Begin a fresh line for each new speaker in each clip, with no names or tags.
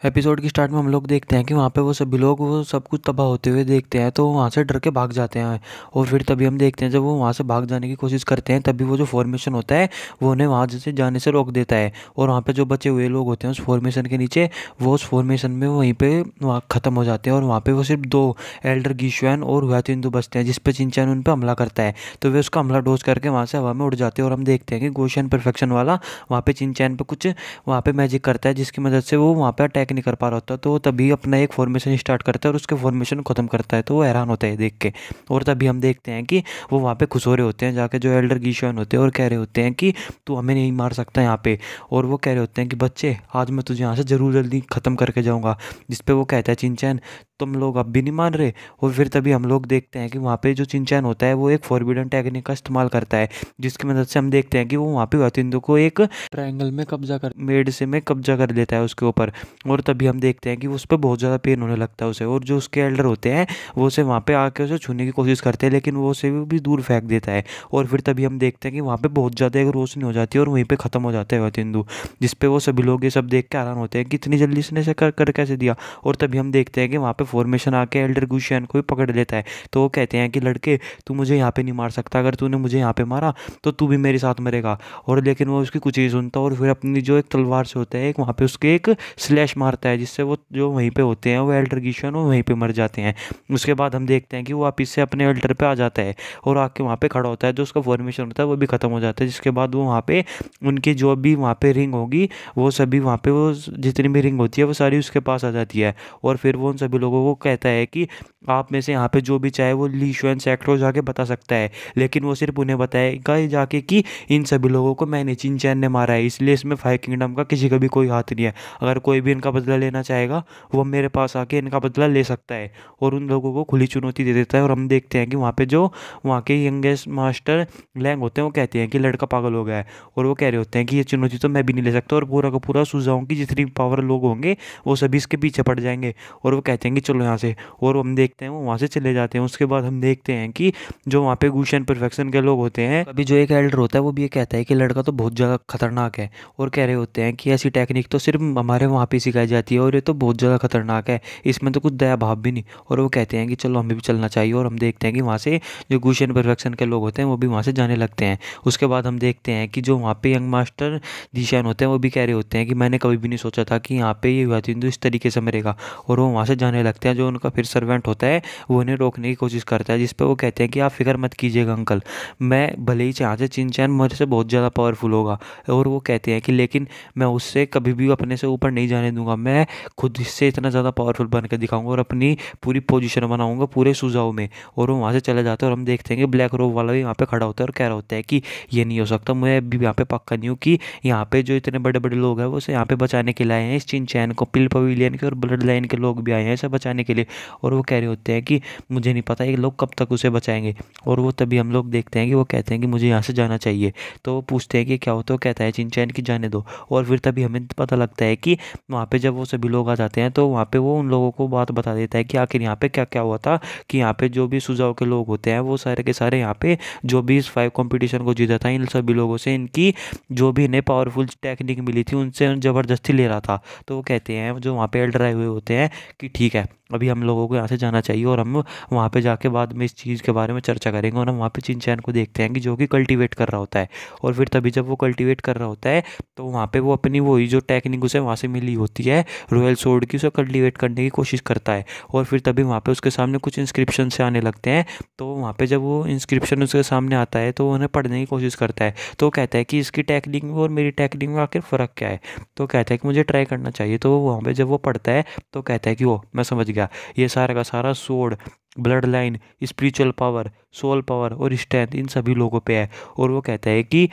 Episode की start में हम लोग देखते हैं कि वहाँ पे वो सभी लोग वो सब कुछ तबाह होते हुए देखते हैं, तो वहाँ से डर के भाग जाते हैं। और फिर तभी हम देखते हैं जब वो वहाँ से भाग जाने की कोशिश करते हैं, तभी वो जो फॉर्मेशन होता है वो उन्हें वहाँ से जाने से रोक देता है। और वहाँ पे जो बचे हुए लोग होते हैं उस फॉर्मेशन के नीचे, वो उस फॉर्मेशन में वहीं पे वहाँ ख़त्म हो जाते हैं। और वहाँ पे वो सिर्फ दो, एल्डर गीशुआन और हुआतिंदु बचते हैं, जिसपे चिंचान उन पर हमला करता है। तो वे उसका हमला डोज करके वहाँ से हवा में उड़ जाते हैं। और हम देखते हैं कि गोशियन परफेक्शन वाला वहाँ पे चिंचान पे कुछ वहाँ पे मैजिक करता है, जिसकी मदद से वो वहाँ पे अटैक नहीं कर पा रहा होता। तो तभी अपना एक फॉर्मेशन स्टार्ट करता है और उसके फॉर्मेशन को ख़त्म करता है। तो वो हैरान होता है देख के। और तभी हम देखते हैं कि वो वहाँ पे खुश हो रहे होते हैं जाके, जो एल्डर गीशुआन होते हैं, और कह रहे होते हैं कि तू हमें नहीं मार सकता यहाँ पे। और वो कह रहे होते हैं कि बच्चे, आज मैं तुझे यहाँ से ज़रूर जल्दी ख़त्म करके जाऊँगा। जिसपे वो कहता है, चिंचैन तुम लोग अब भी नहीं मान रहे। और फिर तभी हम लोग देखते हैं कि वहाँ पे जो चिंचैन होता है वो एक फॉरबिडन टेक्निक का इस्तेमाल करता है, जिसकी मदद से हम देखते हैं कि वो वहाँ पे वातिंदो को एक ट्रायंगल में कब्जा कर मेड से में कब्जा कर लेता है उसके ऊपर। और तभी हम देखते हैं कि उस पर बहुत ज़्यादा पेन होने लगता है उसे। और जो उसके एल्डर होते हैं वो उसे वहाँ पे आके उसे छूने की कोशिश करते हैं, लेकिन वो उसे भी दूर फेंक देता है। और फिर तभी हम देखते हैं कि वहाँ पे बहुत ज़्यादा एक रोशनी हो जाती है और वहीं पे ख़त्म हो जाता है वातिंदु। जिसपे वो सभी लोग ये सब देख के हैरान होते हैं कि इतनी जल्दी इसने से कर कैसे दिया। और तभी हम देखते हैं कि वहाँ पे फॉर्मेशन आके एल्डर गुशियन को भी पकड़ लेता है। तो वो कहते हैं कि लड़के, तू मुझे यहाँ पे नहीं मार सकता, अगर तूने मुझे यहाँ पे मारा तो तू भी मेरे साथ मरेगा। और लेकिन वो उसकी कुछ ही सुनता, और फिर अपनी जो एक तलवार से होता है एक वहाँ पे उसके एक स्लैश मारता है, जिससे वो जो वहीं पे होते हैं वो एल्डर गिशन वो वहीं पे मर जाते हैं। उसके बाद हम देखते हैं कि वो वापस से अपने एल्डर पे आ जाता है और आके वहाँ पे खड़ा होता है। जो उसका फॉर्मेशन होता है वो भी ख़त्म हो जाता है। जिसके बाद वो वहाँ पे उनकी जो भी वहाँ पे रिंग होगी, वो सभी वहाँ पे वो जितनी भी रिंग होती है वो सारी उसके पास आ जाती है। और फिर वो उन सभी लोगों को कहता है कि आप में से यहाँ पे जो भी चाहे वो ली शुएन सेक्टर जाके बता सकता है, लेकिन वो सिर्फ उन्हें बताएगा ही जाके कि इन सभी लोगों को मैंने चिंचैन ने मारा है, इसलिए इसमें फाइव किंगडम का किसी का भी कोई हाथ नहीं है। अगर कोई भी इनका बदला लेना चाहेगा वो मेरे पास आके इनका बदला ले सकता है। और उन लोगों को खुली चुनौती दे देता है। और हम देखते हैं कि वहाँ पे जो वहाँ के यंगेस्ट मास्टर लैंग होते हैं वो कहते हैं कि लड़का पागल हो गया है। और वो कह रहे होते हैं कि ये चुनौती तो मैं भी नहीं ले सकता, और पूरा का पूरा सुझाव की जितनी पावर लोग होंगे वो सभी इसके पीछे पड़ जाएंगे। और वो कहते हैं कि चलो यहाँ से। और हम देखते हैं वो वहाँ से चले जाते हैं। उसके बाद हम देखते हैं कि जो वहाँ पे गुशन परफेक्शन के लोग होते हैं, अभी जो एक एल्डर होता है वो भी ये कहता है कि लड़का तो बहुत ज़्यादा खतरनाक है। और कह रहे होते हैं कि ऐसी टेक्निक तो सिर्फ हमारे वहाँ पे सिखाई जाती है और ये तो बहुत ज़्यादा खतरनाक है, इसमें तो कुछ दया भाव भी नहीं। और वो कहते हैं कि चलो हमें भी चलना चाहिए। और हम देखते हैं कि वहाँ से जो गुशन परफेक्शन के लोग होते हैं वो भी वहाँ से जाने लगते हैं। उसके बाद हम देखते हैं कि जो वहाँ पे यंग मास्टर जीशान होते हैं वो भी कह रहे होते हैं कि मैंने कभी भी नहीं सोचा था कि यहाँ पे ये वातिंदु इस तरीके से मरेगा। और वो वहाँ से जाने लगते हैं। जो उनका फिर सर्वेंट होता है वो उन्हें रोकने की कोशिश करता है, जिस पर वो कहते हैं कि आप फिक्र मत कीजिएगा अंकल, मैं भले ही यहाँ से चिंचैन मेरे से बहुत ज़्यादा पावरफुल होगा। और वो कहते हैं कि लेकिन मैं उससे कभी भी अपने से ऊपर नहीं जाने दूंगा, मैं खुद इससे इतना ज़्यादा पावरफुल बन के दिखाऊंगा और अपनी पूरी पोजीशन बनाऊंगा पूरे सुझाव में। और वो वहाँ से चले जाते हैं। और हम देखते हैं कि ब्लैक रोब वाला भी यहाँ पे खड़ा होता है और कह रहा होता है कि ये नहीं हो सकता, मैं अभी यहाँ पे पक्का नहीं हूँ कि यहाँ पे जो इतने बड़े बड़े लोग हैं वो उसे यहाँ पे बचाने के लिए आए हैं, इस चिंचैन को, पिल पवेलियन के और ब्लड लाइन के लोग भी आए हैं इसे बचाने के लिए। और वो कह रहे होते हैं कि मुझे नहीं पता ये लोग कब तक उसे बचाएंगे। और वो तभी हम लोग देखते हैं कि वो कहते हैं कि मुझे यहाँ से जाना चाहिए। तो वो पूछते हैं कि क्या हो, तो कहता है चिंचैन की जाने दो। और फिर तभी हमें पता लगता है कि वहाँ पे जब वो सभी लोग आ जाते हैं तो वहाँ पे वो उन लोगों को बात बता देता है कि आखिर यहाँ पे क्या क्या हुआ था। कि यहाँ पे जो भी सुझाव के लोग होते हैं वो सारे के सारे यहाँ पे जो भी इस 5 कंपटीशन को जीता था इन सभी लोगों से इनकी जो भी इन्हें पावरफुल टेक्निक मिली थी उनसे ज़बरदस्ती ले रहा था। तो वो कहते हैं जो वहाँ पे एल्डर आए हुए होते हैं कि ठीक है, अभी हम लोगों को यहाँ से जाना चाहिए और हम वहाँ पे जाके बाद में इस चीज़ के बारे में चर्चा करेंगे। और हम वहाँ पे चिंचैन को देखते हैं कि जो कि कल्टीवेट कर रहा होता है। और फिर तभी जब वो कल्टीवेट कर रहा होता है तो वहाँ पे वो अपनी वही जो टेक्निक उसे वहाँ से मिली होती है रॉयल सोर्ड की, उसे कल्टीवेट करने की कोशिश करता है। और फिर तभी वहाँ पे उसके सामने कुछ इंस्क्रिप्शन से आने लगते हैं। तो वहाँ पे जब वो इंस्क्रिप्शन उसके सामने आता है तो वो उन्हें पढ़ने की कोशिश करता है। तो वो कहता है कि इसकी टेक्निक में और मेरी टेक्निक में आखिर फ़र्क क्या है। तो कहता है कि मुझे ट्राई करना चाहिए। तो वो वहाँ पे जब वो पढ़ता है तो कहता है कि वो मैं समझ गया, ये सारा का सारा sword, blood line, spiritual power, soul power और स्ट्रेंथ इन सभी लोगों पे है। और वो कहता है कि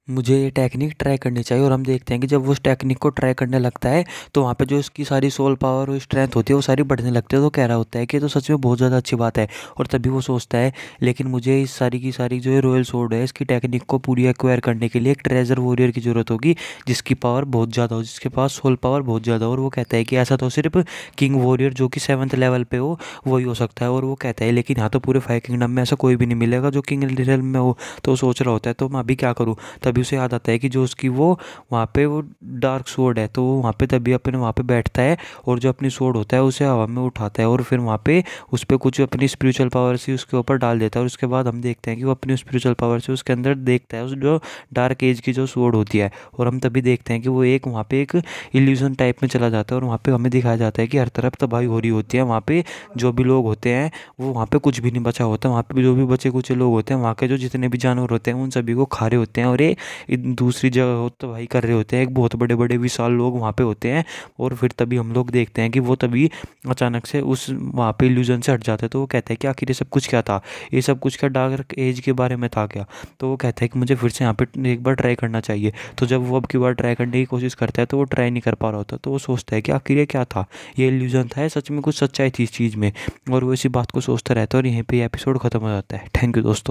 मुझे ये टेक्निक ट्राई करनी चाहिए। और हम देखते हैं कि जब वो उस टेक्निक को ट्राई करने लगता है तो वहाँ पे जो इसकी सारी सोल पावर और स्ट्रेंथ होती है वो सारी बढ़ने लगती है। तो कह रहा होता है कि ये तो सच में बहुत ज़्यादा अच्छी बात है। और तभी वो सोचता है लेकिन मुझे इस सारी की सारी जो ये रॉयल सोर्ड है इसकी टेक्निक को पूरी एक्वायर करने के लिए एक ट्रेजर वॉरियर की ज़रूरत होगी, जिसकी पावर बहुत ज़्यादा हो, जिसके पास सोल पावर बहुत ज़्यादा हो। और वो कहता है कि ऐसा तो सिर्फ किंग वॉरियर जो कि 7th लेवल पे हो वही हो सकता है। और वो कहता है लेकिन यहाँ तो पूरे 5 किंगडम में ऐसा कोई भी नहीं मिलेगा जो किंग रियल में हो। तो वो सोच रहा होता है तो मैं अभी क्या करूँ। तभी तभी उसे याद आता है कि जो उसकी वो वहाँ पे वो डार्क सोर्ड है, तो वो वहाँ पे तभी अपने वहाँ पे बैठता है और जो अपनी सोर्ड होता है उसे हवा में उठाता है और फिर वहाँ पे उस पर कुछ अपनी स्पिरिचुअल पावर से उसके ऊपर डाल देता है। और उसके बाद हम देखते हैं कि वो अपनी स्पिरिचुअल पावर से उसके अंदर देखता है उस जो डार्क एज की जो सोर्ड होती है, और हम तभी देखते हैं कि वो एक वहाँ पे एक इल्यूजन टाइप में चला जाता है और वहाँ पे हमें दिखाया जाता है कि हर तरफ तबाही हो रही होती है। वहाँ पे जो भी लोग होते हैं वो वहाँ पे कुछ भी नहीं बचा होता, वहाँ पे जो भी बचे कुछ लोग होते हैं वहाँ के जो जितने भी जानवर होते हैं उन सभी को खा रहे होते हैं और ये दूसरी जगह तबाही कर रहे होते हैं। एक बहुत बड़े बड़े विशाल लोग वहाँ पे होते हैं और फिर तभी हम लोग देखते हैं कि वो तभी अचानक से उस वहाँ पे इल्यूजन से हट जाते हैं। तो वो कहते हैं कि आखिर ये सब कुछ क्या था, ये सब कुछ क्या डार्क एज के बारे में था क्या। तो वो कहता है कि मुझे फिर से यहाँ पे एक बार ट्राई करना चाहिए। तो जब वो अब की बार ट्राई करने की कोशिश करता है तो वो ट्राई नहीं कर पा रहा होता, तो वो सोचता है कि आखिर ये क्या था, ये इल्यूजन था, सच में कुछ सच्चाई थी इस चीज़ में। और वो इसी बात को सोचता रहता है और यहीं पे एपिसोड ख़त्म हो जाता है। थैंक यू दोस्तों।